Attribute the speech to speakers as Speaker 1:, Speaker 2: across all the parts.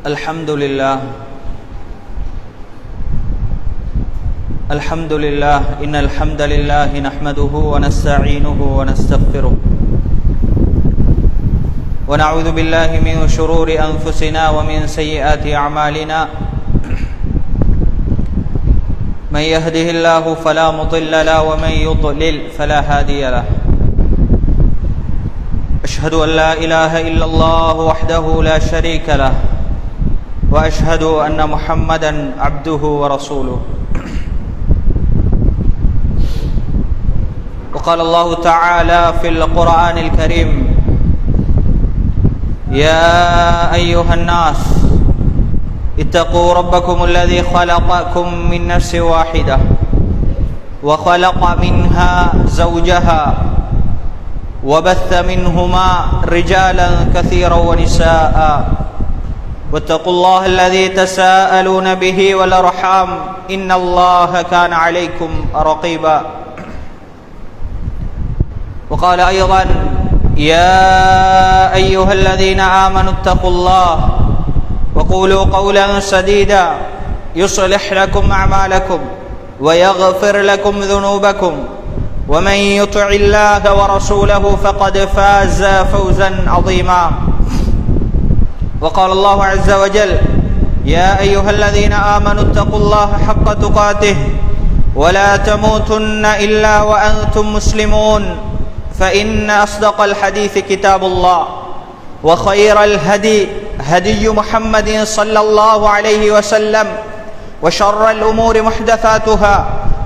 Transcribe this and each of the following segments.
Speaker 1: الحمد لله إن الحمد لله نحمده ونستعينه ونستغفره ونعوذ بالله من شرور أنفسنا ومن سيئات أعمالنا من يهده الله فلا مضل له ومن يضلل فلا هادي له أشهد أن لا إله إلا الله وحده لا شريك له وأشهد أن محمدًا عبده ورسوله وقال الله تعالى في القرآن الكريم يا أيها الناس اتقوا ربكم الذي خلقكم من نفس واحدة وخلق منها زوجها وبث منهما رجالا كثيرا ونساء واتقوا الله الذي تساءلون به والأرحام إن الله كان عليكم رقيبا وقال أيضا يا أيها الذين آمنوا اتقوا الله وقولوا قولا سديدا يصلح لكم أعمالكم ويغفر لكم ذنوبكم ومن يطع الله ورسوله فقد فاز فوزا عظيما وقال الله عز وجل يا أيها الذين آمنوا اتقوا الله حق تقاته ولا تموتن إلا وأنتم مسلمون فإن أصدق الحديث كتاب الله وخير الهدي هدي محمد صلى الله عليه وسلم وشر الأمور محدثاتها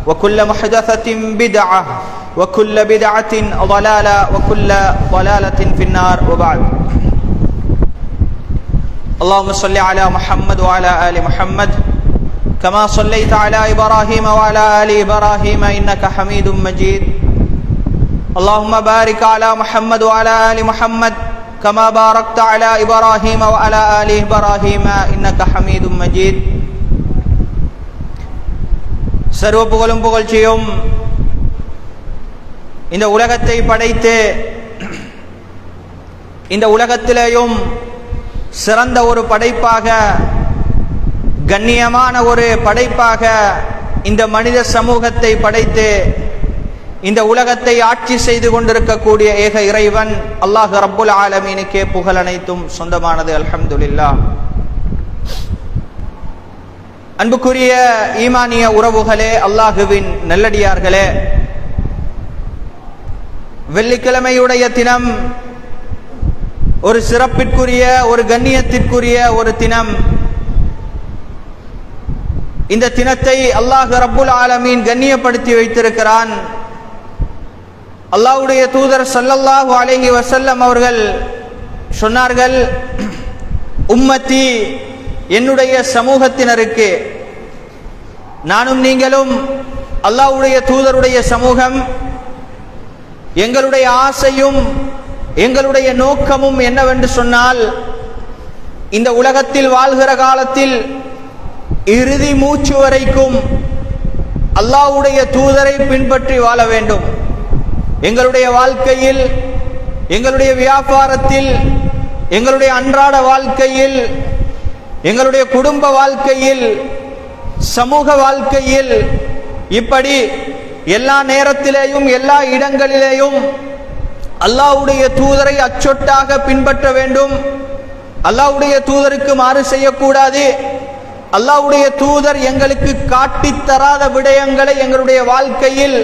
Speaker 1: وكل محدثة بدعة وكل بدعة ضلالة وكل ضلالة في النار وبعد اللهم صل على محمد وعلى آل محمد كما صليت على إبراهيم وعلى آل إبراهيم إنك حميد مجيد اللهم بارك على محمد وعلى آل محمد كما باركت على إبراهيم وعلى آل إبراهيم إنك حميد مجيد சர்வ புகழும் புகழ்ச்சியும் இந்த உலகத்தை படைத்து இந்த உலகத்திலேயும் சிறந்த ஒரு படைப்பாக கண்ணியமான ஒரு படைப்பாக இந்த மனித சமூகத்தை படைத்து இந்த உலகத்தை ஆட்சி செய்து கொண்டிருக்கக்கூடிய ஏக இறைவன் அல்லாஹ் ரப்புல் ஆலமீனுக்கே புகழ் அனைத்தும் சொந்தமானது. அல்ஹம்துலில்லாஹ். அன்புக்குரிய ஈமானிய உறவுகளே, அல்லாஹுவின் நல்லடியார்களே, வெள்ளிக்கிழமையுடைய தினம் ஒரு சிறப்பிற்குரிய ஒரு கண்ணியத்திற்குரிய ஒரு தினம். இந்த தினத்தை அல்லாஹ் ரப்புல் ஆலமீன் கண்ணியப்படுத்தி வைத்திருக்கிறான். அல்லாஹ்வுடைய தூதர் ஸல்லல்லாஹு அலைஹி வஸல்லம் அவர்கள் சொன்னார்கள், உம்மத்தி, என்னுடைய சமூகத்தினருக்கு, நானும் நீங்களும் அல்லாஹ்வுடைய தூதருடைய சமூகம், எங்களுடைய ஆசையும் எங்களுடைய நோக்கமும் என்னவென்று சொன்னால், இந்த உலகத்தில் வாழ்கிற காலத்தில் இறுதி மூச்சு வரைக்கும் அல்லாஹ்வுடைய தூதரை பின்பற்றி வாழ வேண்டும். எங்களுடைய வாழ்க்கையில், எங்களுடைய வியாபாரத்தில், எங்களுடைய அன்றாட வாழ்க்கையில், எங்களுடைய குடும்ப வாழ்க்கையில், சமூக வாழ்க்கையில், இப்படி எல்லா நேரத்திலேயும் எல்லா இடங்களிலேயும் அல்லாஹ்வுடைய தூதரை அச்சொட்டாக பின்பற்ற வேண்டும். அல்லாஹ்வுடைய தூதருக்கு மாறு செய்யக்கூடாது. அல்லாஹ்வுடைய தூதர் எங்களுக்கு காட்டித் தராத விடயங்களை எங்களுடைய வாழ்க்கையில்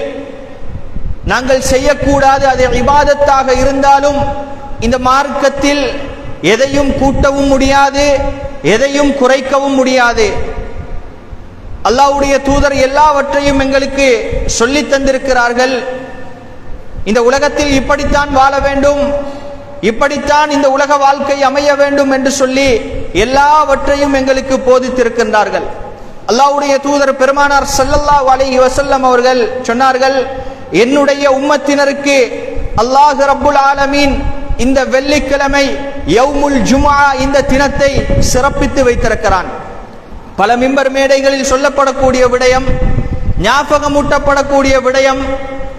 Speaker 1: நாங்கள் செய்யக்கூடாது. அது இபாதத்தாக இருந்தாலும் இந்த மார்க்கத்தில் எதையும் கூட்டவும் முடியாது, எதையும் குறைக்கவும் முடியாது. அல்லாஹ்வுடைய தூதர் எல்லாவற்றையும் எங்களுக்கு சொல்லி தந்திருக்கிறார்கள். இந்த உலகத்தில் இப்படித்தான் வாழ வேண்டும், இப்படித்தான் இந்த உலக வாழ்க்கை அமைய வேண்டும் என்று சொல்லி எல்லாவற்றையும் எங்களுக்கு போதித்திருக்கின்றார்கள். அல்லாஹ்வுடைய தூதர் பெருமானார் ஸல்லல்லாஹு அலைஹி வஸல்லம் அவர்கள் சொன்னார்கள், என்னுடைய உம்மத்தினருக்கு அல்லாஹ் ரப்புல் ஆலமீன் இந்த வெள்ளிக்கிழமை யௌமுல் ஜும்ஆ இந்த தினத்தை சிறப்பித்து வைத்திருக்கிறான். பல மிம்பர் மேடைகளில் சொல்லப்படக்கூடிய விடயம், ஞாபகமூட்டப்படக்கூடிய விடயம்,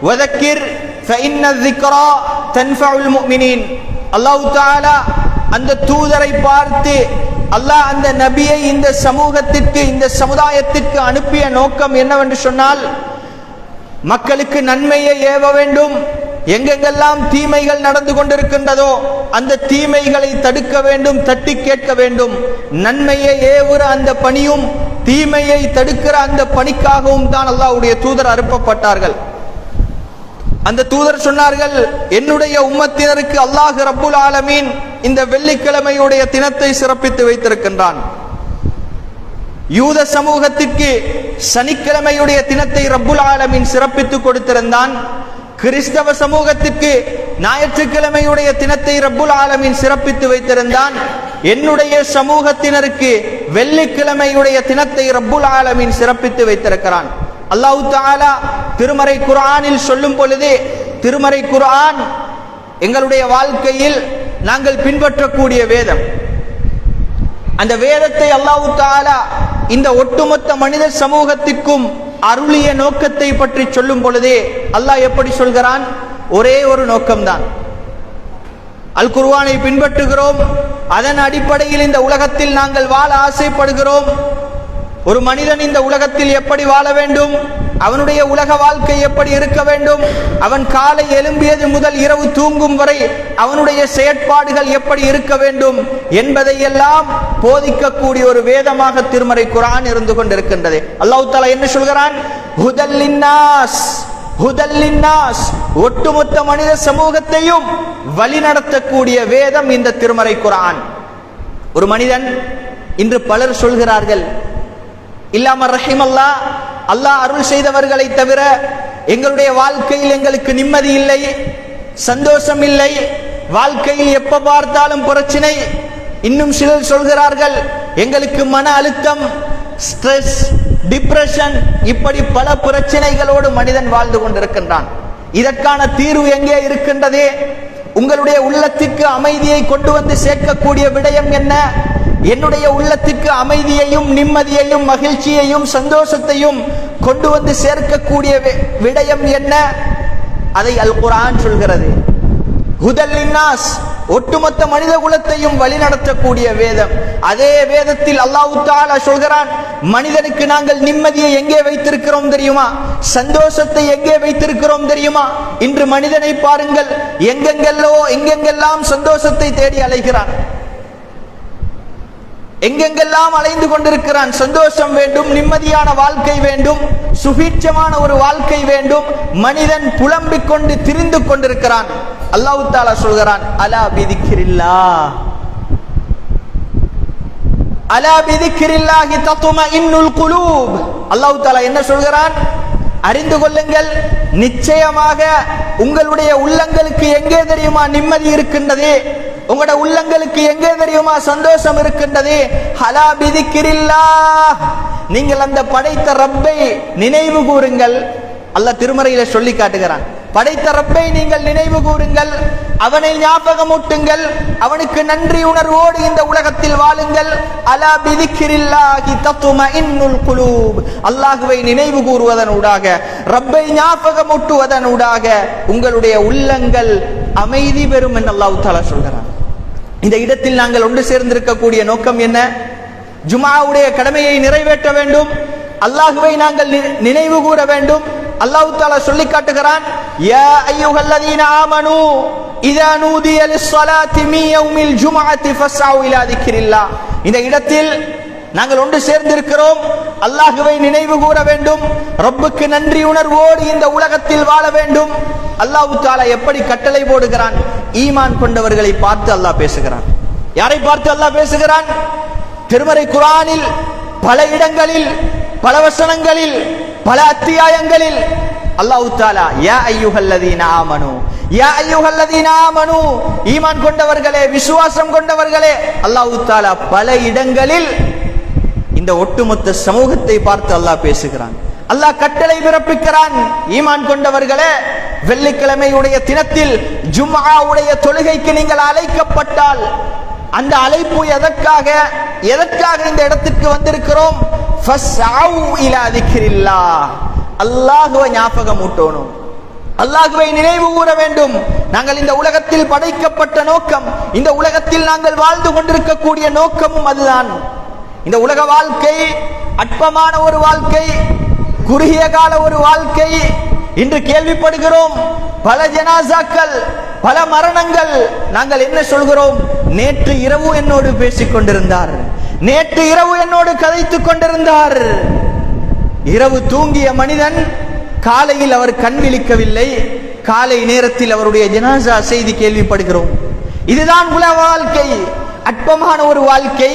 Speaker 1: வதக்கிர் ஃபஇன்ன ذிக்ரா தன்ஃபஉல் முஃமினீன். அல்லாஹ் தஆலா அந்த தூதரை பார்த்து அல்லாஹ் அந்த நபியை இந்த சமூகத்திற்கு, இந்த சமுதாயத்திற்கு அனுப்பிய நோக்கம் என்னவென்று சொன்னால், மக்களுக்கு நன்மையை ஏவ வேண்டும். எங்கெங்கெல்லாம் தீமைகள் நடந்து கொண்டிருக்கின்றதோ அந்த தீமைகளை தடுக்க வேண்டும், தட்டி கேட்க வேண்டும். நன்மையை ஏவுற அந்த பணியும் தீமையை தடுக்கிற அந்த பணிக்காகவும் தான் அல்லாஹ்வுடைய தூதர் அனுப்பப்பட்டார்கள். அந்த தூதர் சொன்னார்கள், என்னுடைய உம்மத்தினருக்கு அல்லாஹ் ரப்புல் ஆலமீன் இந்த வெள்ளிக்கிழமையுடைய தினத்தை சிறப்பித்து வைத்திருக்கின்றான். யூத சமூகத்திற்கு சனிக்கிழமையுடைய தினத்தை ரப்புல் ஆலமீன் சிறப்பித்து கொடுத்திருந்தான். கிறிஸ்தவ சமூகத்திற்கு ஞாயிற்றுக்கிழமையுடைய தினத்தை ரப்புல் ஆலமீன் சிறப்பித்து வைத்திருந்தான். என்னுடைய சமூகத்தினருக்கு வெள்ளிக்கிழமையுடைய தினத்தை ரப்புல் ஆலமீன் சிறப்பித்து வைத்திருக்கிறான். அல்லாஹ் தஆலா திருமறை குர்ஆனில் சொல்லும் பொழுது, திருமறை குர்ஆன் எங்களுடைய வாழ்க்கையில் நாங்கள் பின்பற்றக்கூடிய வேதம். அந்த வேதத்தை அல்லாஹ் தஆலா இந்த ஒட்டுமொத்த மனித சமூகத்திற்கும் அருளிய நோக்கத்தை பற்றி சொல்லும் பொழுதே அல்லாஹ் எப்படி சொல்கிறான்? ஒரே ஒரு நோக்கம்தான். அல் குர்ஆனை பின்பற்றுகிறோம், அதன் அடிப்படையில் இந்த உலகத்தில் நாங்கள் வாழ ஆசைப்படுகிறோம். ஒரு மனிதன் இந்த உலகத்தில் எப்படி வாழ வேண்டும், அவனுடைய உலக வாழ்க்கை எப்படி இருக்க வேண்டும், அவன் காலை எழும்பியது முதல் இரவு தூங்கும் வரை அவனுடைய செயற்பாடுகள் எப்படி இருக்க வேண்டும் என்பதையெல்லாம் போதிக்கக்கூடிய ஒரு வேதமாக திருமறை குர்ஆன் இருந்து கொண்டிருக்கின்றது. அல்லாஹ் தஆலா என்ன சொல்கிறான்? ஹுதல் லின்னாஸ், ஹுதல் லின்னாஸ், ஒட்டுமொத்த மனித சமூகத்தையும் வழிநடத்தக்கூடிய வேதம் இந்த திருமறை குர்ஆன். ஒரு மனிதன், இன்று பலர் சொல்கிறார்கள், இல்லாம ரஹிமல்லாஹ், அல்லாஹ் அருள் செய்தவர்களை தவிர எங்களுடைய வாழ்க்கையில் எங்களுக்கு நிம்மதி இல்லை, சந்தோஷம் இல்லை, வாழ்க்கையில் எப்ப பார்த்தாலும் பிரச்சனை. இன்னும் சிலர் சொல்கிறார்கள், எங்களுக்கு மன அழுத்தம், ஸ்ட்ரெஸ், டிப்ரெஷன், இப்படி பல பிரச்சனைகளோடு மனிதன் வாழ்ந்து கொண்டிருக்கின்றான். இதற்கான தீர்வு எங்கே இருக்கின்றது? உங்களுடைய உள்ளத்திற்கு அமைதியை கொண்டு வந்து சேர்க்கக்கூடிய விடயம் என்ன? என்னுடைய உள்ளத்திற்கு அமைதியையும் நிம்மதியையும் மகிழ்ச்சியையும் சந்தோஷத்தையும் கொண்டு வந்து சேர்க்கக்கூடிய விடயம் என்ன? அதை அல் குர்ஆன் சொல்கிறது. ஹுதல் லின்னாஸ், ஒட்டுமொத்த மனித குலத்தையும் வழிநடத்தக்கூடிய வேதம். அதே வேதத்தில் அல்லாஹ் தஆலா சொல்கிறான், மனிதனுக்கு நாங்கள் நிம்மதியை எங்கே வைத்திருக்கிறோம் தெரியுமா? சந்தோஷத்தை எங்கே வைத்திருக்கிறோம் தெரியுமா? இன்று மனிதனை பாருங்கள், எங்கெங்கெல்லாம் சந்தோஷத்தை தேடி அலைகிறான், எங்கெங்கெல்லாம் அலைந்து கொண்டிருக்கிறான். சந்தோஷம் வேண்டும், நிம்மதியான வாழ்க்கை வேண்டும், சுபீட்சமான ஒரு வாழ்க்கை வேண்டும். மனிதன் புலம்பிக் கொண்டு திரிந்து கொண்டிருக்கிறான். அல்லாஹ் தஆலா சொல்கிறான், அலா பிதிக்ரில்லாஹ், அலா பிதிக்ரில்லாஹி தத்மஇன்னுல் குலூப். அல்லாஹ் தஆலா என்ன சொல்கிறான்? அறிந்து கொள்ளுங்கள், நிச்சயமாக உங்களுடைய உள்ளங்களுக்கு எங்கே தெரியுமா நிம்மதி இருக்கின்றது, உங்களுடைய உள்ளங்களுக்கு எங்கே தெரியுமா சந்தோஷம் இருக்கின்றது? ஹலா பிதிக்ரில்லாஹ், நீங்கள் அந்த படைத்த ரப்பை நினைவு கூறுங்கள். அல்லாஹ் திருமறையில சொல்லி காட்டுகிறான், படைத்த ரப்பை நீங்கள் நினைவு கூறுங்கள், அவனை ஞாபகமூட்டுங்கள், அவனுக்கு நன்றி உணர்வோடு இந்த உலகத்தில் வாழுங்கள். அலா பிதிக்ரில்லாஹி தத்மஇன்னுல் குலூப், அல்லாஹ்வை நினைவு கூறுவதனூடாக, ரப்பை ஞாபகமூட்டுவதனூடாக உங்களுடைய உள்ளங்கள் அமைதி பெறும் என்று அல்லாஹ் தஆலா சொல்கிறான். இந்த இடத்தில் நாங்கள் ஒன்று சேர்ந்திருக்கக்கூடிய நோக்கம் என்ன? ஜும்ஆவுடைய கடமையை நிறைவேற்ற வேண்டும், அல்லாஹ்வை நாங்கள் நினைவு கூற வேண்டும். அல்லாஹ் தஆலா சொல்லி காட்டுகிறான், யா அய்யுஹல்லதீன ஆமனூ இதா நூதிய லிஸ்ஸலாத்தி மின் யௌமில் ஜும்ஆத்தி ஃபஸ்அஉ இலா திக்ரில்லாஹ். இந்த இடத்தில் நாங்கள் ஒன்று சேர்ந்திருக்கிறோம், அல்லாஹ்வை நினைவு கூற வேண்டும், ரப்புக்கு நன்றி உணர்வோடு இந்த உலகத்தில் வாழ வேண்டும். அல்லாஹ் தஆலா எப்படி கட்டளை போடுகிறான்? ஈமான் கொண்டவர்களை பார்த்து அல்லாஹ் பேசுகிறான். யாரை பார்த்து அல்லாஹ் பேசுகிறான்? திருமறை குர்ஆனில் பல இடங்களில், பல வசனங்களில், பல அத்தியாயங்களில் அல்லாஹ் தஆலா யா அய்யுஹல்லதீன ஆமனூ, யா அய்யுஹல்லதீன ஆமனூ, ஈமான் கொண்டவர்களே, விசுவாசம் கொண்டவர்களே, அல்லாஹ் தஆலா பல இடங்களில் இந்த ஒட்டுமொத்த சமூகத்தை பார்த்து அல்லாஹ் பேசுகிறான். அல்லாஹ் கட்டளை பிறப்பிக்கிறான், ஈமான் கொண்டவர்களே, வெள்ளிக்கிழமையுடைய தினத்தில் ஜும்ஆவுடைய தொழுகைக்கு நீங்கள் அழைக்கப்பட்டால், அந்த அழைப்பு எதற்காக இந்த இடத்திற்கு வந்திருக்கிறோம்? ஃபஸ்அஉ இலா திக்ரில்லாஹ், அல்லாஹ்வை ஞாபகமூட்டணும், அல்லாஹ்வை நினைவு கூற வேண்டும். நாங்கள் இந்த உலகத்தில் படைக்கப்பட்ட நோக்கம், இந்த உலகத்தில் நாங்கள் வாழ்ந்து கொண்டிருக்கக்கூடிய நோக்கமும் அதுதான். இந்த உலக வாழ்க்கை அற்பமான ஒரு வாழ்க்கை, குறுகிய கால ஒரு வாழ்க்கை. இன்று கேள்விப்படுகிறோம் பல ஜனாசாக்கள், பல மரணங்கள். நாங்கள் என்ன சொல்கிறோம்? நேற்று இரவு என்னோடு பேசிக் கொண்டிருந்தார், நேற்று இரவு என்னோடு கதைத்துக் கொண்டிருந்தார். இரவு தூங்கிய மனிதன் காலையில் அவர் கண் விழிக்கவில்லை, காலை நேரத்தில் அவருடைய ஜனாசா செய்தி கேள்விப்படுகிறோம். இதுதான் உலக வாழ்க்கை. அற்பமான ஒரு வாழ்க்கை,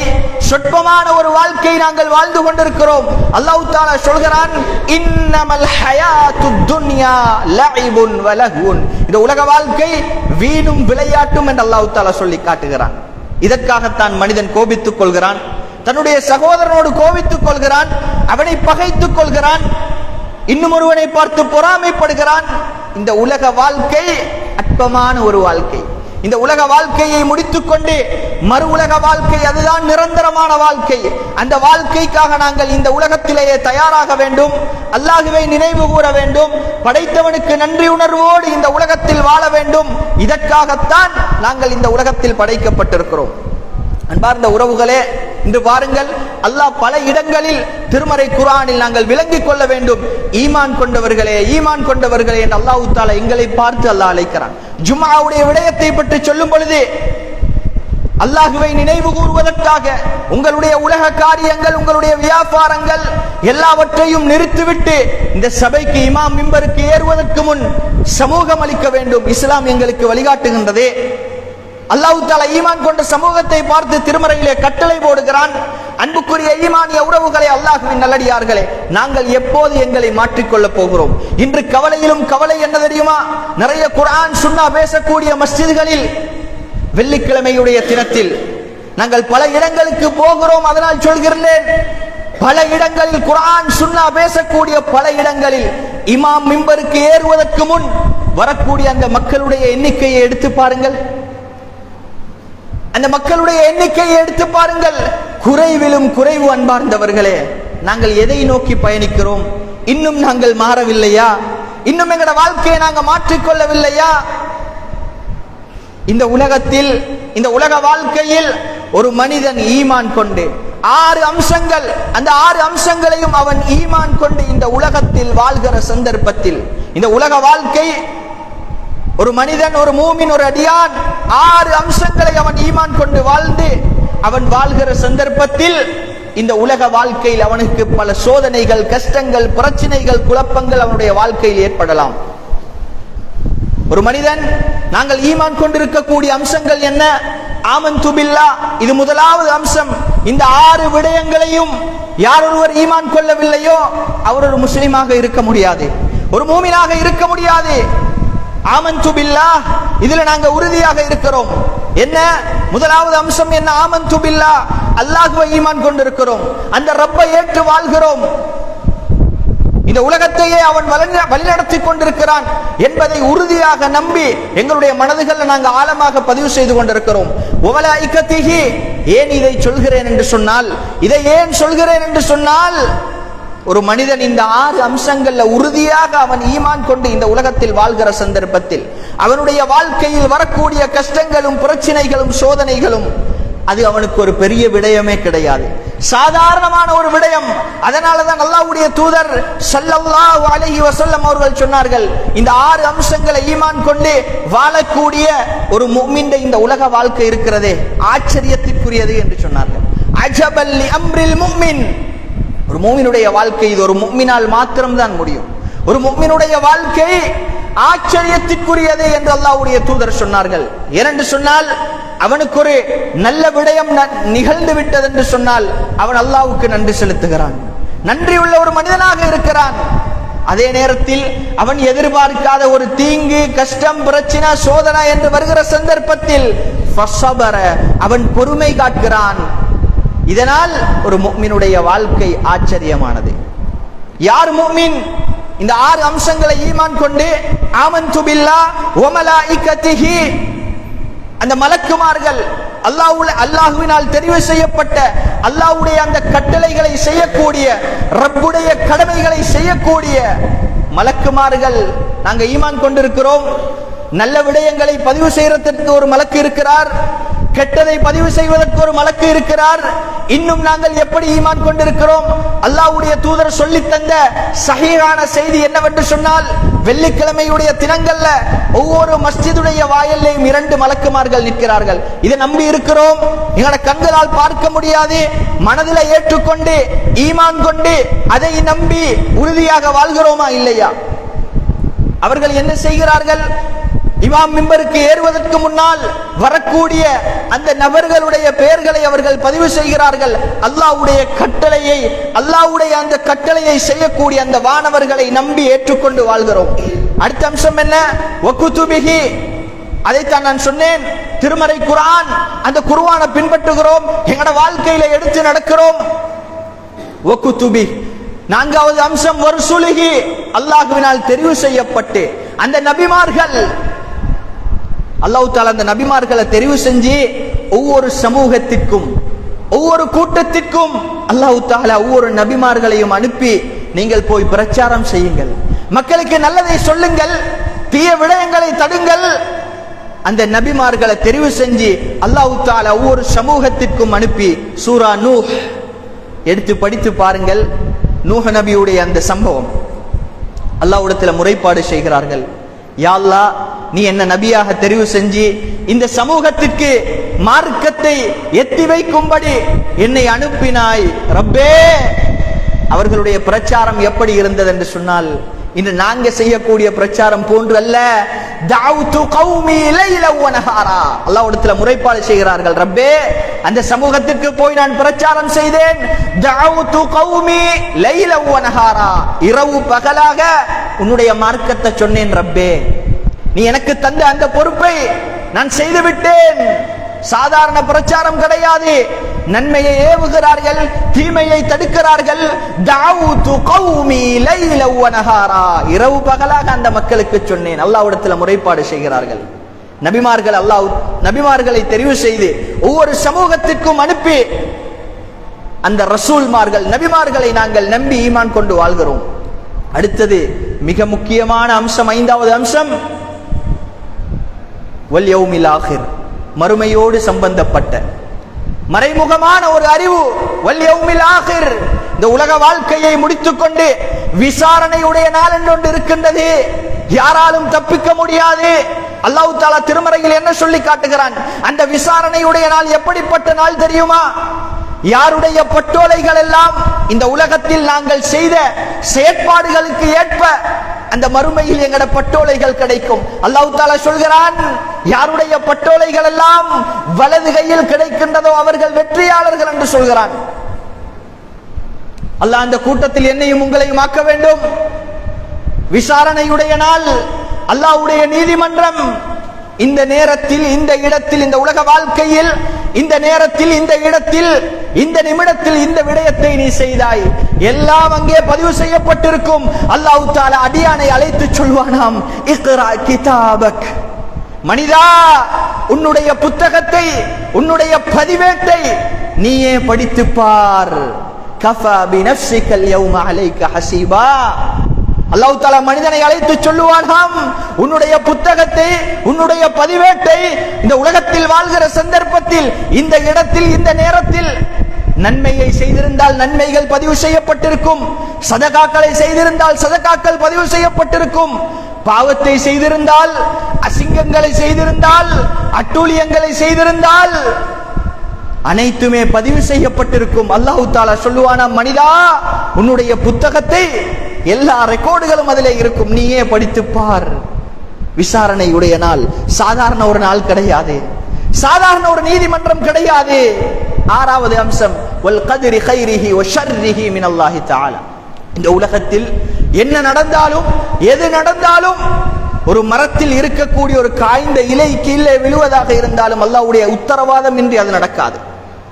Speaker 1: சொற்பமான ஒரு வாழ்க்கை நாங்கள் வாழ்ந்து கொண்டிருக்கிறோம். அல்லாஹ் தஆலா சொல்கிறான், இன்னமல் ஹயாத்துத் துன்யா லஇபுன் வ லஹ்வுன். இந்த உலக வாழ்க்கை வீணும் விளையாட்டும் என்று அல்லாஹ் தஆலா சொல்லி காட்டுகிறான். இதற்காகத்தான் மனிதன் கோபித்துக் கொள்கிறான், தன்னுடைய சகோதரனோடு கோபித்துக் கொள்கிறான், அவனை பகைத்துக் கொள்கிறான், இன்னும் ஒருவனை பார்த்து பொறாமைப்படுகிறான். இந்த உலக வாழ்க்கை அற்பமான ஒரு வாழ்க்கை. இந்த உலக வாழ்க்கையை முடித்துக் கொண்டு மறு உலக வாழ்க்கை, அதுதான் நிரந்தரமான வாழ்க்கை. அந்த வாழ்க்கைக்காக நாங்கள் இந்த உலகத்திலேயே தயாராக வேண்டும், அல்லாஹ்வை நினைவு கூற வேண்டும், படைத்தவனுக்கு நன்றி உணர்வோடு இந்த உலகத்தில் வாழ வேண்டும். இதற்காகத்தான் நாங்கள் இந்த உலகத்தில் படைக்கப்பட்டிருக்கிறோம். அன்பார்ந்த உறவுகளே, இன்று பாருங்கள், அல்லாஹ் பல இடங்களில் திருமறை குர்ஆனில் நாங்கள் விளங்கிக் கொள்ள வேண்டும். ஈமான் கொண்டவர்களே, ஈமான் கொண்டவர்களே என்று அல்லாஹ் தஆலா எங்களை பார்த்து அல்லாஹ் அழைக்கிறான். ஜும்ஆவுடைய விடயத்தை பற்றி சொல்லும் பொழுது அல்லாஹ்வை நினைவு கூறுவதற்காக உங்களுடைய உலக காரியங்கள், உங்களுடைய வியாபாரங்கள் எல்லாவற்றையும் நிறுத்திவிட்டு இந்த சபைக்கு, இமாம் மிம்பருக்கு ஏறுவதற்கு முன் சமூகம் அளிக்க வேண்டும். இஸ்லாம் எங்களுக்கு வழிகாட்டுகின்றதே. அல்லாஹ் தஆலா ஈமான் கொண்ட சமூகத்தை பார்த்து திருமறையிலே கட்டளை போடுகிறான். அன்புக்குரிய ஈமானிய உறவுகளே, அல்லாஹ்வின் நல்லடியார்களே, நாங்கள் எப்போது எங்களை மாற்றிக்கொள்ளப் போகிறோம்? இன்று கவலையிலும் கவலை என்ன தெரியுமா? நிறைய குர்ஆன் சுன்னா பேசக்கூடிய மஸ்ஜிதுகளில் வெள்ளிக்கிழமையுடைய தினத்தில் நாங்கள் பல இடங்களுக்கு போகிறோம். அதனால் சொல்கிறேன், பல இடங்களில் குர்ஆன் சுன்னா பேசக்கூடிய பல இடங்களில் இமாம் மிம்பருக்கு ஏறுவதற்கு முன் வரக்கூடிய அந்த மக்களுடைய எண்ணிக்கையை எடுத்து பாருங்கள். அந்த மக்களுடைய எண்ணிக்கையை எடுத்து பாருங்கள். குறைவிலும் குறைவு. அன்பார்ந்தவர்களே, நாங்கள் எதை நோக்கி பயணிக்கிறோம்? இன்னும் நாங்கள் மாறவில்லையா? இன்னும் எங்களோட வாழ்க்கையை நாங்கள் மாற்றிக்கொள்ளவில்லையா? இந்த உலகத்தில், இந்த உலக வாழ்க்கையில் ஒரு மனிதன் ஈமான் கொண்டு 6 அம்சங்கள், அந்த 6 அம்சங்களையும் அவன் ஈமான் கொண்டு இந்த உலகத்தில் வாழ்கிற சந்தர்ப்பத்தில், இந்த உலக வாழ்க்கை ஒரு மனிதன், ஒரு மூமின், ஒரு அடியான் 6 அம்சங்களை அவன் ஈமான் கொண்டு வாழ்ந்து அவன் வாழ்கிற சந்தர்ப்பத்தில் இந்த உலக வாழ்க்கையில் அவனுக்கு பல சோதனைகள், கஷ்டங்கள், பிரச்சனைகள், குழப்பங்கள் அவனுடைய வாழ்க்கையில் ஏற்படலாம். ஒரு மனிதன், நாங்கள் ஈமான் கொண்டிருக்கக்கூடிய அம்சங்கள் என்ன? ஆமன்து பில்லாஹ், இது முதலாவது அம்சம். இந்த 6 விடயங்களையும் யார் ஒருவர் ஈமான் கொள்ளவில்லையோ அவர் ஒரு முஸ்லிமாக இருக்க முடியாது, ஒரு மூமினாக இருக்க முடியாது. ஆமன்து பில்லாஹ், இதுல நாங்க உறுதியாக இருக்கிறோம். என்ன முதலாவது அம்சம்? என்ன? ஆமன்து பில்லாஹ், அல்லாஹ்வை ஈமான் கொண்டிருக்கிறோம், அந்த ரப்பை ஏற்று வாழ்கிறோம், இந்த உலகத்தையே அவன் வழிநடத்தி கொண்டிருக்கிறான் என்பதை உறுதியாக நம்பி எங்களுடைய மனதுகளில் நாங்கள் ஆழமாக பதிவு செய்து கொண்டிருக்கிறோம். வமலாயிகத்திஹி, ஏன் இதை சொல்கிறேன் என்று சொன்னால், இதை ஏன் சொல்கிறேன் என்று சொன்னால், ஒரு மனிதன் இந்த 6 அம்சங்கள்ல உறுதியாக அவன் ஈமான் கொண்டு இந்த உலகத்தில் வாழ்கிற சந்தர்ப்பத்தில் அவனுடைய வாழ்க்கையில் வரக்கூடிய கஷ்டங்களும் பிரச்சனைகளும் சோதனைகளும் அது அவனுக்கு ஒரு பெரிய விடயமே கிடையாது, சாதாரணமான ஒரு விடயம். அதனாலதான் அல்லாஹ்வுடைய தூதர் ஸல்லல்லாஹு அலைஹி வஸல்லம் அவர்கள் சொன்னார்கள், இந்த 6 அம்சங்களை ஈமான் கொண்டு வாழக்கூடிய ஒரு முஃமினுடைய இந்த உலக வாழ்க்கை இருக்கிறதே ஆச்சரியத்திற்குரியது என்று சொன்னார்கள். அஜபல் லி அம்ரில் முஃமின், ஒரு முஃமினுடைய வாழ்க்கை இது ஒரு முஃமினால் மாத்திரம்தான் முடியும். ஒரு முஃமினுடைய வாழ்க்கை ஆச்சரியத்திற்குரியது என்று அல்லாஹ்வுடைய தூதர் சொன்னார்கள். ஏனென்று சொன்னால், அவனுக்கு ஒரு நல்ல விடயம் நிகழ்ந்து விட்டது என்று சொன்னால் அவன் அல்லாஹ்வுக்கு நன்றி செலுத்துகிறான், நன்றியுள்ள ஒரு மனிதனாக இருக்கிறான். அதே நேரத்தில் அவன் எதிர்பார்க்காத ஒரு தீங்கு, கஷ்டம், பிரச்சனை, சோதனை என்று வருகிற சந்தர்ப்பத்தில் ஃபஸபர, அவன் பொறுமை காக்கிறான். இதனால் ஒரு முஃமினுடைய வாழ்க்கை ஆச்சரியமானது. யார் முஃமின் இந்த 6 அம்சங்களை ஈமான் கொண்டு ஆமன்து பில்லாஹ் வ மலாயிகத்திஹி, அந்த மலக்குமார்கள், அல்லாஹ்வினால் தெரிவு செய்யப்பட்ட அல்லாஹ்வுடைய அந்த கட்டளைகளை செய்யக்கூடிய, ரப்புடைய கடமைகளை செய்யக்கூடிய மலக்குமார்கள் நாங்க ஈமான் கொண்டிருக்கிறோம். நல்ல விடயங்களை பதிவு செய்வதற்கு ஒரு மலக்கு இருக்கிறார், கெட்டதை பதிவு செய்வதற்கு ஒரு மலக்கு இருக்கிறார். இன்னும் நாங்கள் எப்படி ஈமான் கொண்டிருக்கிறோம்? அல்லாஹ்வுடைய தூதர் சொல்லி தந்த சஹீஹான செய்தி என்னவென்று சொன்னால், வெள்ளிக்கிழமையுடைய தினங்கள்ல ஒவ்வொரு மஸ்ஜிதுடைய வாயிலையும் 2 மலக்குமார்கள் நிற்கிறார்கள். இதை நம்பி இருக்கிறோம். எங்களோட கண்களால் பார்க்க முடியாது, மனதில் ஏற்றுக்கொண்டு ஈமான் கொண்டு அதை நம்பி உறுதியாக வாழ்கிறோமா இல்லையா? அவர்கள் என்ன செய்கிறார்கள்? இமாம் மிம்பருக்கு ஏறுவதற்கு முன்னால் வரக்கூடிய அந்த நபர்களுடைய பெயர்களை அவர்கள் பதிவு செய்கிறார்கள். அல்லாஹ்வுடைய கட்டளையை, அல்லாஹ்வுடைய அந்த கட்டளையை செய்யக்கூடிய அந்த வானவர்களை நம்பி ஏற்றுக்கொண்டு வாழ்கிறோம். அடுத்த அம்சம் என்ன? வகுதுபிஹி, அதைத்தான் நான் சொன்னேன். திருமறை குர்ஆன், அந்த குர்ஆனை பின்பற்றுகிறோம், எங்களோட வாழ்க்கையில எடுத்து நடக்கிறோம். வகுதுபி, 4வது அம்சம் வர்சுலிஹி, அல்லாஹ்வினால் தெரிவு செய்யப்பட்டு அந்த நபிமார்கள், அல்லாஹ் தஆலா அந்த நபிமார்களை தெரிவு செஞ்சு ஒவ்வொரு சமூகத்திற்கும் ஒவ்வொரு கூட்டத்திற்கும் அல்லாஹ் தஆலா ஒவ்வொரு நபிமார்களையும் அனுப்பி, நீங்கள் போய் பிரச்சாரம் செய்யுங்கள், மக்களுக்கு நல்லதை சொல்லுங்கள், தீய விடயங்களை தடுங்கள். அந்த நபிமார்களை தெரிவு செஞ்சு அல்லாஹ் தஆலா ஒவ்வொரு சமூகத்திற்கும் அனுப்பி, சூரா நூஹ் எடுத்து படித்து பாருங்கள். நூஹ் நபியுடைய அந்த சம்பவம், அல்லாஹ்விடத்துல முறைப்பாடு செய்கிறார்கள். யா அல்லாஹ், நீ என்ன நபியாக தெரிவு செஞ்சு இந்த சமூகத்திற்கு மார்க்கத்தை எத்தி வைக்கும்படி என்னை அனுப்பினாய் ரப்பே. அவர்களுடைய பிரச்சாரம் எப்படி இருந்தது என்று சொன்னால், இன்று நாங்க செய்யக்கூடிய பிரச்சாரம் போன்று அல்ல. தஅவுது கௌமி லைல வ நஹாரா, அல்லாஹ்விடத்துல முறைப்பாடு செய்கிறார்கள். ரப்பே, அந்த சமூகத்திற்கு போய் நான் பிரச்சாரம் செய்தேன். தஅவுது கௌமி லைல வ நஹாரா, இரவு பகலாக உன்னுடைய மார்க்கத்தை சொன்னேன். ரப்பே, நீ எனக்கு தந்த அந்த பொறுப்பை நான் செய்து விட்டேன். சாதாரண பிரச்சாரம் கிடையாது. நன்மையை ஏவுகிறார்கள், தீமையை தடுக்கிறார்கள். தஅவுது கௌமி லைல வ நஹாரா, இரவு பகலாக அந்த மக்களுக்கு சொன்னேன். அல்லாஹ்விடத்தில் முறைப்பாடு செய்கிறார்கள். நபிமார்கள், அல்லாஹ் நபிமார்களை தெரிவு செய்து ஒவ்வொரு சமூகத்திற்கும் அனுப்பி அந்த ரசூல்மார்கள், நபிமார்களை நாங்கள் நம்பி ஈமான் கொண்டு வாழ்கிறோம். அடுத்தது மிக முக்கியமான அம்சம், 5வது அம்சம் வல் யௌமில் ஆகிர், மறுமையோடு சம்பந்தப்பட்ட மறைமுகமான ஒரு அறிவு. வல் யௌமில் ஆகிர், இந்த உலக வாழ்க்கையை முடித்துக்கொண்டு விசாரணையுடைய நாள் என்று இருக்கின்றது. யாராலும் தப்பிக்க முடியாது. அல்லாஹ் தஆலா திருமறையில் என்ன சொல்லி காட்டுகிறான்? அந்த விசாரணையுடைய நாள் எப்படிப்பட்ட நாள் தெரியுமா? யாருடைய பட்டோலைகள் எல்லாம் இந்த உலகத்தில் நாங்கள் செய்த செயற்பாடுகளுக்கு ஏற்ப அந்த மறுமையில் எங்கட பட்டோலைகள் கிடைக்கும். அல்லாஹ் தஆலா சொல்கிறான், யாருடைய பட்டோலைகள் எல்லாம் வலது கையில் கிடைக்கின்றதோ அவர்கள் வெற்றியாளர்கள் என்று சொல்கிறான். அல்லாஹ் அந்த கூட்டத்தில் என்னையும் உங்களையும் ஆக்க வேண்டும். விசாரணையுடைய நாள், அல்லாஹ்வுடைய நீதிமன்றம். இந்த நேரத்தில், இந்த இடத்தில், இந்த உலக வாழ்க்கையில், இந்த நேரத்தில், இந்த இடத்தில், இந்த நிமிடத்தில் இந்த விடயத்தை நீ செய்தாய், எல்லாம் அங்கே பதிவு செய்யப்பட்டிருக்கும். அல்லாஹ் தஆலா அடியானை அழைத்து சொல்வானாம், இக்ரா கிதாபக், மனிதா, உன்னுடைய புத்தகத்தை, உன்னுடைய பதிவேட்டை நீயே படித்து பார். கஃபா பினஃப்ஸிகல் யௌம அலைக ஹஸீபா. அல்லாஹ் தஆலா மனிதனை அழைத்து சொல்லுவானாம், உன்னுடைய புத்தகத்தை, உன்னுடைய பதிவேட்டை இந்த உலகத்தில் வாழ்கிற சந்தர்ப்பத்தில், இந்த இடத்தில், இந்த நேரத்தில் நன்மையை செய்திருந்தால் நன்மைகள் பதிவு செய்யப்பட்டிருக்கும், சதகாக்களை செய்திருந்தால் சதகாக்கள் பதிவு செய்யப்பட்டிருக்கும், பாவத்தை செய்திருந்தால், அசிங்கங்களை செய்திருந்தால், அட்டூழியங்களை செய்திருந்தால் அனைத்துமே பதிவு செய்யப்பட்டிருக்கும். அல்லாஹ் தஆலா சொல்லுவானா, மனிதா, உன்னுடைய புத்தகத்தை, எல்லா ரெக்கார்டுகளும் அதிலே இருக்கும், நீயே படித்து பார். விசாரணையுடைய நாள் சாதாரண ஒரு நாள் கிடையாது, சாதாரண ஒரு நீதிமன்றம் கிடையாது. 6வது அம்சம், வல் கத்ரி கைரிஹி வ ஷர்ரிஹி மினல்லாஹி தஆலா. இந்த உலகத்தில் என்ன நடந்தாலும், எது நடந்தாலும், ஒரு மரத்தில் இருக்கக்கூடிய ஒரு காய்ந்த இலை கீழே விழுவதாக இருந்தாலும் அல்லாஹ்வுடைய உத்தரவாதம் இன்றி அது நடக்காது.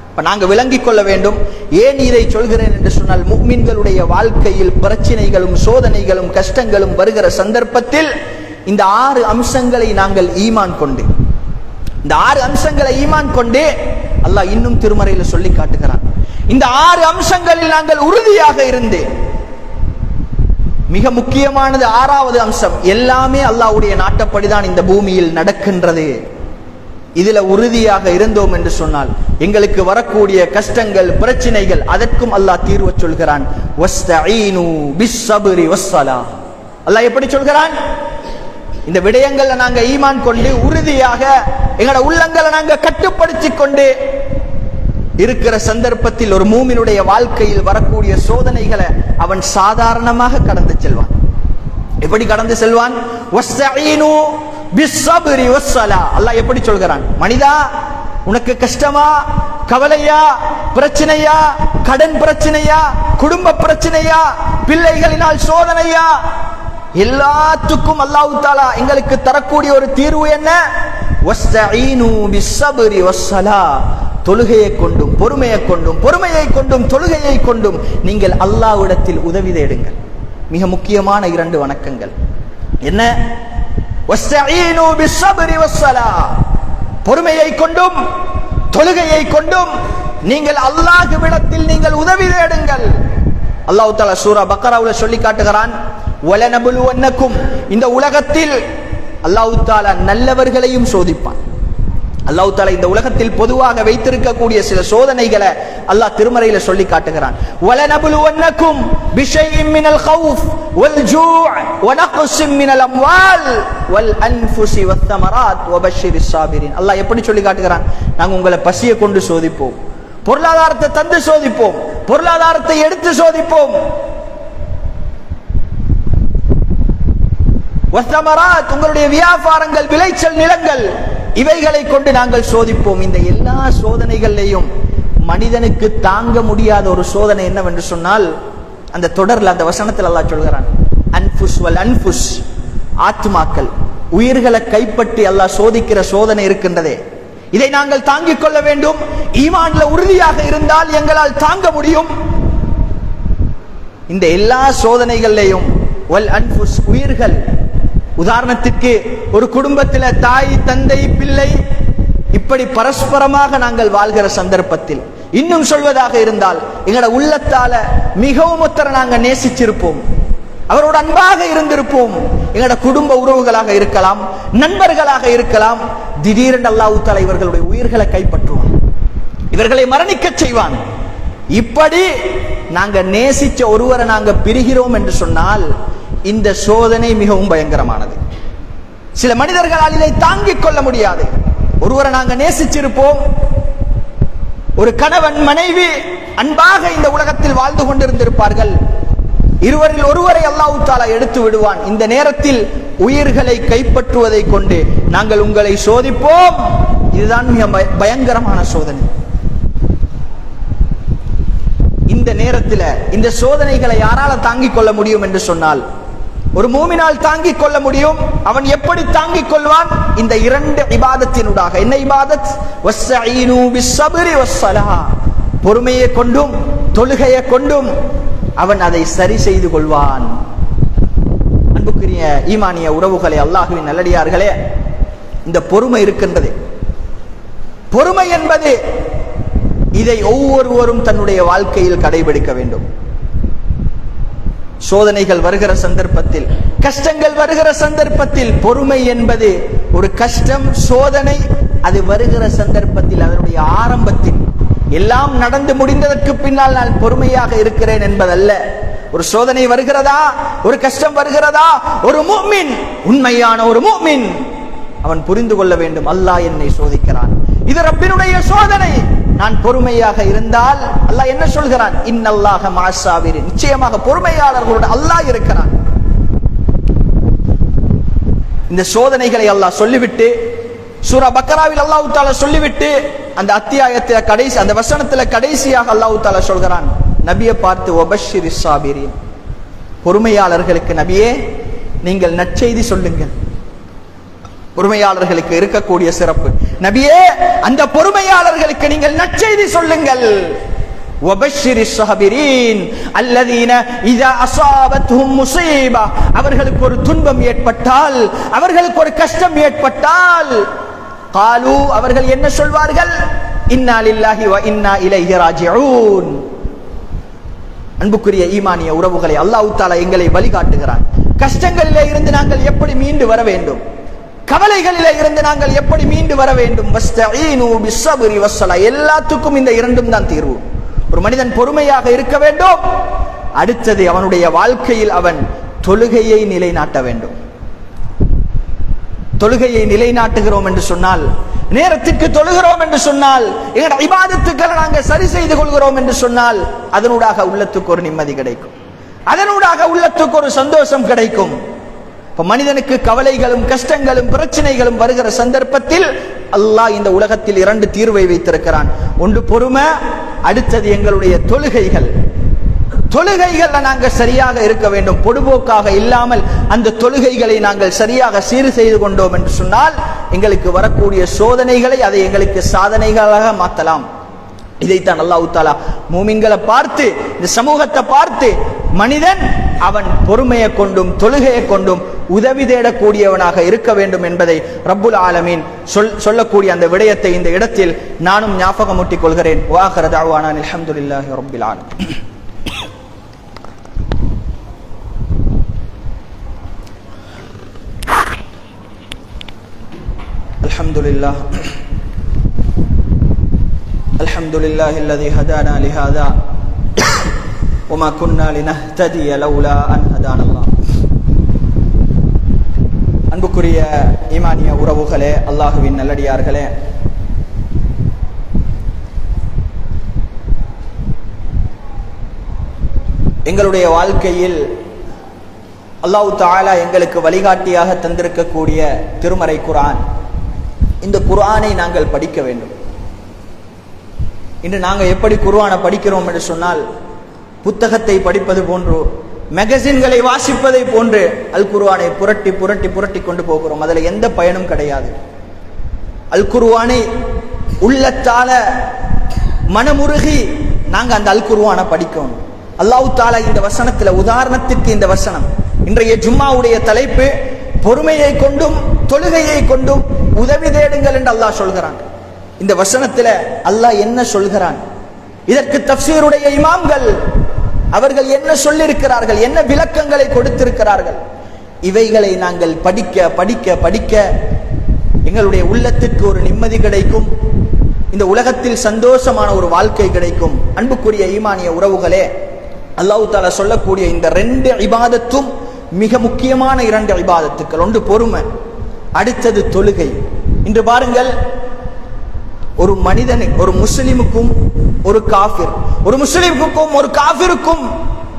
Speaker 1: இப்ப நாங்க விளங்கிக் கொள்ள வேண்டும். ஏன் இதை சொல்கிறேன் என்று சொன்னால், முஃமின்களுடைய வாழ்க்கையில் பிரச்சனைகளும் சோதனைகளும் கஷ்டங்களும் வருகிற சந்தர்ப்பத்தில் இந்த 6 அம்சங்களை நாங்கள் ஈமான் கொண்டு, இந்த 6 அம்சங்களை ஈமான் கொண்டு அல்லாஹ் இன்னும் திருமறையில் சொல்லி காட்டுகிறான். இந்த 6 அம்சங்களில் நாங்கள் உறுதியாக இருந்து மிக முக்கியமானது ஆறாவது அம்சம், எல்லாமே அல்லாஹ்வுடைய நாட்டப்படிதான் இந்த பூமியில் நடக்கின்றது. இதுல உறுதியாக இருந்தோம் என்று சொன்னால் எங்களுக்கு வரக்கூடிய கஷ்டங்கள் பிரச்சனைகள் அதற்கும் அல்லாஹ் தீர்வு சொல்கிறான். வஸ்தஈனு பிஸ்ஸப்ரி வஸ்ஸலாஹ். அல்லாஹ் எப்படி சொல்கிறான்? இந்த விடயங்களை நாங்க ஈமான் கொண்டு உறுதியாக எங்களோட உள்ளங்களை நாங்க கட்டுப்படுத்தி கொண்டு இருக்கிற சந்தர்ப்பத்தில் ஒரு மூமினுடைய வாழ்க்கையில் வரக்கூடிய சோதனைகளை அவன் சாதாரணமாக கடந்து செல்வான். எப்படி கடந்து செல்வான்? வஸ்தஈனு பிஸ்ஸப்ரி வஸ்ஸலாஹ். அல்லாஹ் எப்படி சொல்கிறான்? மனிதா, உனக்கு கஷ்டமா, கவலையா, பிரச்சனையா, கடன் பிரச்சனையா, குடும்ப பிரச்சனையா, பிள்ளைகளினால் சோதனையா, எல்லாத்துக்கும் அல்லாஹ் தஆலா எங்களுக்கு தரக்கூடிய ஒரு தீர்வு என்ன? வஸ்தஈனு பிஸ்ஸப்ரி வஸ்ஸலாஹ். தொழுகையை கொண்டும் பொறுமையை கொண்டும் பொறுமையை கொண்டும் தொழுகையை கொண்டும் நீங்கள் அல்லாஹ்விடத்தில் உதவி தேடுங்கள். மிக முக்கியமான 2 வணக்கங்கள் என்ன? வஸ்தஈனு பிஸ்ஸப்ரி வஸ்ஸலாஹ். பொறுமையை கொண்டும் தொழுகையை கொண்டும் நீங்கள் அல்லாஹ்விடத்தில் நீங்கள் உதவி தேடுங்கள். அல்லாஹ் தஆலா சூரா பக்ராவுல சொல்லி காட்டுகிறான், வலனபுலுவன்னக்கும். இந்த உலகத்தில் அல்லாஹ் தஆலா நல்லவர்களையும் சோதிப்பான். அல்லாஹ் தஆலா இந்த உலகத்தில் பொதுவாக வைத்திருக்கக்கூடிய சில சோதனைகளை அல்லாஹ் திருமறையில சொல்லி காட்டுகிறான். வலனபுலுவன்னக்கும் பிஷைஇம் மினல் கௌஃப் வல் ஜூஅ் வ நக்ஸிம் மினல் அம்வால் வல் அன்ஃபுஸி வத்தமராத் வபஷ்ஷிரிஸ் ஸாபிரின். அல்லாஹ் எப்படி சொல்லி காட்டுகிறான்? நாங்க உங்களை பசியை கொண்டு சோதிப்போம், பொருளாதாரத்தை தந்து சோதிப்போம், பொருளாதாரத்தை எடுத்து சோதிப்போம், வத்தமராத் உங்களுடைய வியாபாரங்கள், விளைச்சல் நிலங்கள், இவைகளை கொண்டு நாங்கள் சோதிப்போம். இந்த எல்லா சோதனைகளையும் மனிதனுக்கு தாங்க முடியாத ஒரு சோதனை என்னவென்று சொன்னால், அந்த தொடர்ல அந்த வசனத்தில் அல்லாஹ் சொல்கிறான், அன்ஃபுஸ் வல் அன்ஃபுஸ், ஆத்மாக்கள், உயிர்களை கைப்பற்றி அல்லாஹ் சோதிக்கிற சோதனை இருக்கின்றதே, இதை நாங்கள் தாங்கிக் கொள்ள வேண்டும். ஈமான்ல உறுதியாக இருந்தால் எங்களால் தாங்க முடியும். இந்த எல்லா சோதனைகளையும் வல் அன்ஃபுஸ், உயிர்கள். உதாரணத்திற்கு ஒரு குடும்பத்தில் தாய், தந்தை, பிள்ளை, இப்படி பரஸ்பரமாக நாங்கள் வாழ்கிற சந்தர்ப்பத்தில், இன்னும் சொல்வதாக இருந்தால் எங்களோட உள்ளத்தால மிகவும் ஒருத்தரை நாங்கள் நேசிச்சிருப்போம், அவரோட அன்பாக இருந்திருப்போம். எங்களோட குடும்ப உறவுகளாக இருக்கலாம், நண்பர்களாக இருக்கலாம். திடீரென்று அல்லாஹ் தஆலா இவர்களுடைய உயிர்களை கைப்பற்றுவான், இவர்களை மரணிக்க செய்வான். இப்படி நாங்க நேசிச்ச ஒருவரை நாங்க பிரிகிறோம் என்று சொன்னால் இந்த சோதனை மிகவும் பயங்கரமானது. சில மனிதர்களால் இதை தாங்கிக் கொள்ள முடியாது. ஒருவரை நாங்க நேசிச்சிருப்போம், ஒரு கணவன் மனைவி அன்பாக இந்த உலகத்தில் வாழ்ந்து கொண்டிருந்திருப்பார்கள். இருவரில் ஒருவரை அல்லாஹ் தஆலா எடுத்து விடுவான். இந்த நேரத்தில் உயிர்களை கைப்பற்றுவதை கொண்டு நாங்கள் உங்களை சோதிப்போம். இதுதான் மிக பயங்கரமான சோதனை. இந்த நேரத்தில் இந்த சோதனைகளை யாரால தாங்கிக் கொள்ள முடியும் என்று சொன்னால், ஒரு மூமினால் தாங்கிக் கொள்ள முடியும். அவன் எப்படி தாங்கிக் கொள்வான்? இந்த 2 இபாதத்தினூடாக. என்ன இபாதத்? வஸ்ஸஈனு பிஸ்ஸப்ரி வஸ்ஸலாஹ். பொறுமையை கொண்டும் தொழுகையை கொண்டும் அவன் அதை சரி செய்து கொள்வான். அன்புக்குரிய ஈமானிய உறவுகளே, அல்லாஹ்வின் நல்லடியார்களே, இந்த பொறுமை இருக்கின்றது. பொறுமை என்பது இதை ஒவ்வொருவரும் தன்னுடைய வாழ்க்கையில் கடைபிடிக்க வேண்டும். சோதனைகள் வருகிற சந்தர்ப்பத்தில், கஷ்டங்கள் வருகிற சந்தர்ப்பத்தில் பொறுமை என்பது ஒரு கஷ்டம், சோதனை, அது வருகிற சந்தர்ப்பத்தில், அதனுடைய ஆரம்பத்தில், எல்லாம் நடந்து முடிந்ததற்கு பின்னால் நான் பொறுமையாக இருக்கிறேன் என்பதல்ல. ஒரு சோதனை வருகிறதா, ஒரு கஷ்டம் வருகிறதா, ஒரு முஃமின், உண்மையான ஒரு முஃமின், அவன் புரிந்து கொள்ள வேண்டும், அல்லாஹ் என்னை சோதிக்கிறான், இது ரப்பினுடைய சோதனை. நான் பொறுமையாக இருந்தால் அல்லாஹ் என்ன சொல்கிறான்? இன்னல்லாஹ மஅஸ்ஸாபிரின், நிச்சயமாக பொறுமையாளர்களோடு அல்லாஹ் இருக்கிறான். இந்த சோதனைகளை அல்லாஹ் சொல்லிவிட்டு, சூரா பக்ராவில் அல்லாஹ் தஆலா சொல்லிவிட்டு, அந்த அத்தியாயத்தில் கடைசி, அந்த வசனத்தில் கடைசியாக அல்லாஹ் தஆலா சொல்கிறான், நபியை பார்த்து, வபஷ்ஷிரிஸ் ஸாபிரின், பொறுமையாளர்களுக்கு நபியே நீங்கள் நற்செய்தி சொல்லுங்கள். பொறுமையாளர்களுக்கு இருக்கக்கூடிய சிறப்பு, நபியே அந்த பொறுமையாளர்களுக்கு நீங்கள் நற்செய்தி சொல்லுங்கள். வபஷ்ஷிரிஸ் ஸாபிரீன் அல்லதீன இதா அஸாபத்ஹும் முஸீபா, அவர்களுக்கு ஒரு துன்பம் ஏற்பட்டால், அவர்களுக்கு ஒரு கஷ்டம் ஏற்பட்டால், காலு, அவர்கள் என்ன சொல்வார்கள்? இன்னா லில்லாஹி வ இன்னா இலைஹி ராஜிஊன், அன்புக்குரிய ஈமானிய உறவுகளை அல்லாஹ் தஆலா எங்களை வழிகாட்டுகிறான். கஷ்டங்களிலே இருந்து நாங்கள் எப்படி மீண்டு வர வேண்டும், கவலைகளிலே இருந்து நாங்கள் எப்படி மீண்டு வர வேண்டும். வஸ்தஈனு பிஸ்ஸப்ரி வஸ்ஸலா, எல்லாத்துக்கும் இந்த இரண்டும் தான் தீர்வு. ஒரு மனிதன் பொறுமையாக இருக்க வேண்டும். அடுத்தது அவனுடைய வாழ்க்கையில் அவன் தொழுகையை நிலைநாட்ட வேண்டும். தொழுகையை நிலைநாட்டுகிறோம் என்று சொன்னால், நேரத்திற்கு தொழுகிறோம் என்று சொன்னால், எங்களுடைய இபாதத்துக்களை நாங்கள் சரி செய்து கொள்கிறோம் என்று சொன்னால், அதனூடாக உள்ளத்துக்கு ஒரு நிம்மதி கிடைக்கும், அதனூடாக உள்ளத்துக்கு ஒரு சந்தோஷம் கிடைக்கும். இப்ப மனிதனுக்கு கவலைகளும் கஷ்டங்களும் பிரச்சனைகளும் வருகிற சந்தர்ப்பத்தில் அல்லாஹ் இந்த உலகத்தில் இரண்டு தீர்வை வைத்திருக்கிறான். ஒன்று பொறுமை, அடுத்தது எங்களுடைய தொழுகைகள். தொழுகைகள்ல நாங்கள் சரியாக இருக்க வேண்டும். பொடுபோக்காக இல்லாமல் அந்த தொழுகைகளை நாங்கள் சரியாக சீர் செய்து கொண்டோம் என்று சொன்னால் எங்களுக்கு வரக்கூடிய சோதனைகளை அதை எங்களுக்கு சாதனைகளாக மாற்றலாம். இதைத்தான் அல்லாஹ் தஆலா மூமின்களை பார்த்து, இந்த சமூகத்தை பார்த்து, மனிதன் அவன் பொறுமையை கொண்டும் தொழுகையை கொண்டும் உதவி தேடக்கூடியவனாக இருக்க வேண்டும் என்பதை ரப்புல் ஆலமீன் சொல்லக்கூடிய அந்த விடயத்தை இந்த இடத்தில் நானும் ஞாபகமூட்டிக் கொள்கிறேன். வாஹிரு தஅவானா அல்ஹம்துலில்லாஹி ரப்பில் ஆலமீன். அல்ஹம்துலில்லாஹ் அல்ஹம்துலில்லாஹி அல்லதி ஹதானா லிஹாதா வமா குன்னா லினஹ்ததிய லௌலா அன் ஹதானல்லாஹ். அன்புக்குரிய ஈமானிய உறவுகளே, அல்லாஹுவின் நல்லடியார்களே, எங்களுடைய வாழ்க்கையில் அல்லாஹ் தஆலா எங்களுக்கு வழிகாட்டியாக தந்திருக்கக்கூடிய திருமறை குர்ஆன், இந்த குர்ஆனை நாங்கள் படிக்க வேண்டும். இன்று நாங்கள் எப்படி குர்ஆனை படிக்கிறோம் என்று சொன்னால், புத்தகத்தை படிப்பது போன்று, மேகசின்களை வாசிப்பதை போன்று அல் குர்ஆனை புரட்டி புரட்டி புரட்டி கொண்டு போகிறோம். அதில் எந்த பயனும் கிடையாது. அல் குர்ஆனை உள்ளத்தால மனமுருகி நாங்கள் அந்த அல் குர்ஆனை படிக்கணும். அல்லாஹ் தஆலா இந்த வசனத்தில், உதாரணத்திற்கு இந்த வசனம், இன்றைய ஜும்மாவுடைய தலைப்பு பொறுமையை கொண்டும் தொழுகையை கொண்டும் உதவி தேடுங்கள் என்று அல்லாஹ் சொல்கிறான். இந்த வசனத்தில் அல்லாஹ் என்ன சொல்கிறான், இதற்கு தஃப்சீருடைய இமாம்கள் அவர்கள் என்ன சொல்லியிருக்கிறார்கள், என்ன விளக்கங்களை கொடுத்திருக்கிறார்கள், இவைகளை நாங்கள் படிக்க படிக்க படிக்க எங்களுடைய உள்ளத்திற்கு ஒரு நிம்மதி கிடைக்கும், இந்த உலகத்தில் சந்தோஷமான ஒரு வாழ்க்கை கிடைக்கும். அன்புக்குரிய ஈமானிய உறவுகளே, அல்லாஹ் தஆலா சொல்லக்கூடிய இந்த ரெண்டு இபாதத்தும் மிக முக்கியமான இரண்டு இபாதத்துக்கள். ஒன்று பொறுமை, அடுத்தது தொழுகை. இன்று பாருங்கள், ஒரு மனிதனுக்கு, ஒரு முஸ்லிமுக்கும் ஒரு காஃபிர், ஒரு முஸ்லிமுக்கும் ஒரு காஃபிருக்கும்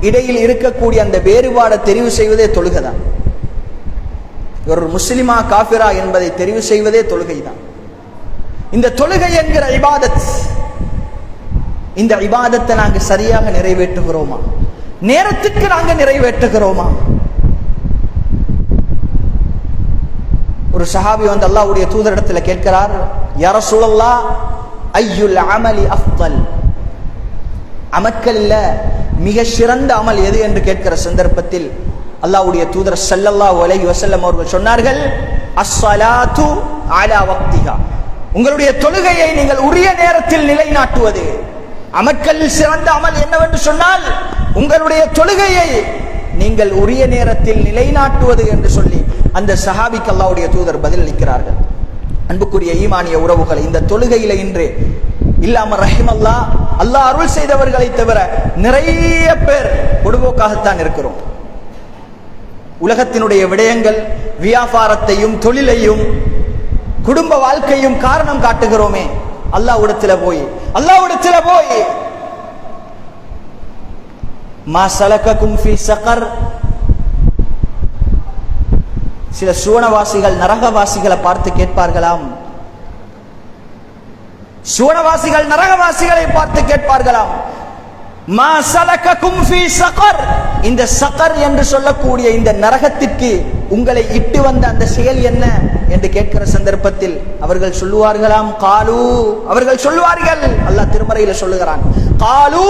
Speaker 1: இடையில் இருக்கக்கூடிய அந்த வேறுபாடை தெரிவு செய்வதே தொழுகைதான். ஒரு முஸ்லிமா காஃபிரா என்பதை தெரிவு செய்வதே தொழுகைதான். இந்த தொழுகை என்கிற இபாதத், இந்த இபாதத்தை நாங்கள் சரியாக நிறைவேற்றுகிறோமா? நேரத்துக்கு நாங்கள் நிறைவேற்றுகிறோமா? ஒரு சஹாபி வந்து அல்லாஹ்வுடைய தூதரிடத்துல கேட்கிறார், யா ரசூலல்லாஹ், ஐயுல் அமலி அஃதல், அமல்களில் மிக சிறந்த அமல் எது என்று கேட்கிற சந்தர்ப்பத்தில் அல்லாஹ்வுடைய தூதர் ஸல்லல்லாஹு அலைஹி வஸல்லம் அவர்கள் சொன்னார்கள், அஸ்ஸலாத்து அலா வக்திஹா, உங்களுடைய தொழுகையை நீங்கள் உரிய நேரத்தில் நிலைநாட்டுவது. அமல்களில் சிறந்த அமல் என்னவென்று சொன்னால் உங்களுடைய தொழுகையை நீங்கள் உரிய நேரத்தில் நிலைநாட்டுவது என்று சொல்லி அந்த சஹாபிக்கு அல்லாஹ்வுடைய தூதர் பதிலளிக்கிறார்கள். அன்புக்குரிய ஈமானிய உறவுகளை, இந்த தொழுகையில இன்று இல்லாம ரஹிமல்லா, அல்லாஹ் அருள் செய்தவர்களை தவிர நிறைய பேர் பொடுபோக்காகத்தான் இருக்கிறோம். உலகத்தினுடைய விடயங்கள், வியாபாரத்தையும் தொழிலையும் குடும்ப வாழ்க்கையும் காரணம் காட்டுகிறோமே. அல்லாஹ்விடத்துல போய் மா சலககும் ஃபீ ஸகர், சில சுவனவாசிகள் நரகவாசிகளை பார்த்து கேட்பார்களாம், சுவனவாசிகள் நரகவாசிகளை பார்த்து கேட்பார்களாம், மா சலககும் ஃபீ ஸகர், இந்த ஸகர் என்று சொல்லக்கூடிய இந்த நரகத்திற்கு உங்களை இட்டு வந்த அந்த செயல் என்ன என்று கேட்கிற சந்தர்ப்பத்தில் அவர்கள் சொல்லுவார்களாம், காலு, அவர்கள் சொல்வார்கள், அல்லாஹ் திருமறையில சொல்லுகிறான், காலு,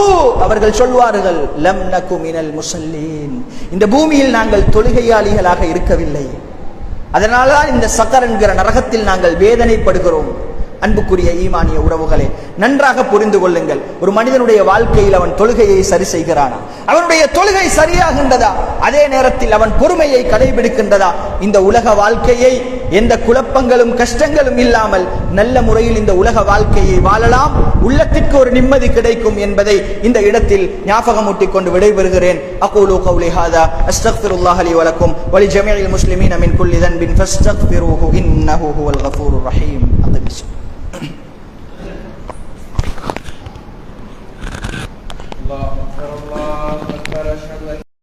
Speaker 1: அவர்கள் சொல்வார்கள், லம் நகு மினல் முஸல்லீன், இந்த பூமியில் நாங்கள் தொழுகையாளிகளாக இருக்கவில்லை, அதனால்தான் இந்த ஸகர் என்கிற நரகத்தில் நாங்கள் வேதனைப்படுகிறோம். அன்புக்குரிய ஈமானிய உறவுகளே, நன்றாக புரிந்து கொள்ளுங்கள். ஒரு மனிதனுடைய வாழ்க்கையில் அவன் தொழுகையை சரி செய்கிறானா, அவனுடைய தொழுகை சரியாகின்றதா, அதே நேரத்தில் அவன் பொறுமையை கடைபிடிக்கின்றதா, இந்த உலக வாழ்க்கையை எந்த குழப்பங்களும் கஷ்டங்களும் இல்லாமல் நல்ல முறையில் இந்த உலக வாழ்க்கையை வாழலாம், உள்ளத்திற்கு ஒரு நிம்மதி கிடைக்கும் என்பதை இந்த இடத்தில் ஞாபகமூட்டிக் கொண்டு விடைபெறுகிறேன். அகூலு கௌலி ஹாதா அஸ்தக்ஃபிருல்லாஹ் லி வ லக்கும் வ லி ஜமீஇல் முஸ்லிமீன மின் குல்லி தன்பின் ஃபஸ்தக்ஃபிருஹு இன்னஹு ஹுவல் கஃபூருர் ரஹீம். அல்லாஹ்